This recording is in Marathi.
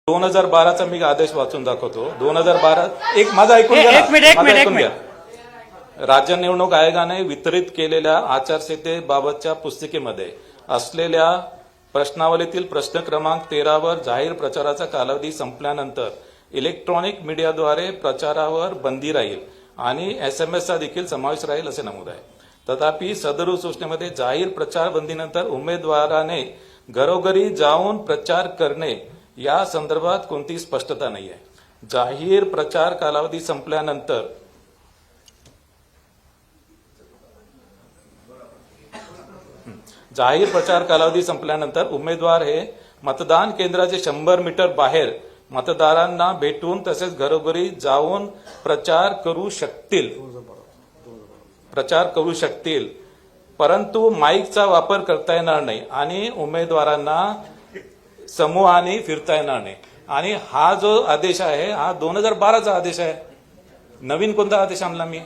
2012चा मी आदेश वाचून दाखवतो. 2012 एक माझा ऐकून घ्या. एक मिनिट. राज्य निवडणूक आयोगाने वितरित केलेल्या आचारसंहितेबाबतच्या पुस्तिकेमध्ये असलेल्या प्रश्नावलीतील प्रश्न क्रमांक 13 वर जाहीर प्रचाराचा कालावधी संपल्यानंतर इलेक्ट्रॉनिक मीडियाद्वारे प्रचारावर बंदी राहील आणि एसएमएसचा देखील समावेश राहील असे नमूद आहे. तथापि सदर सूचनेमध्ये जाहीर प्रचार बंदीनंतर उमेदवाराने घरोघरी जाऊन प्रचार करणे या संदर्भात कोणतीही स्पष्टता नाही आहे. जाहीर प्रचार कालावधी संपल्यानंतर उमेदवार हे मतदान केंद्राचे 100 मीटर बाहेर मतदारांना भेटून तसेच घरोघरी जाऊन प्रचार करू शकतील, परंतु माईकचा वापर करता येणार नाही आणि उमेदवारांना समूहाने फिरता येणार नाही. आणि हा जो आदेश आहे हा 2012चा आदेश आहे. नवीन कोणता आदेश आणला मी?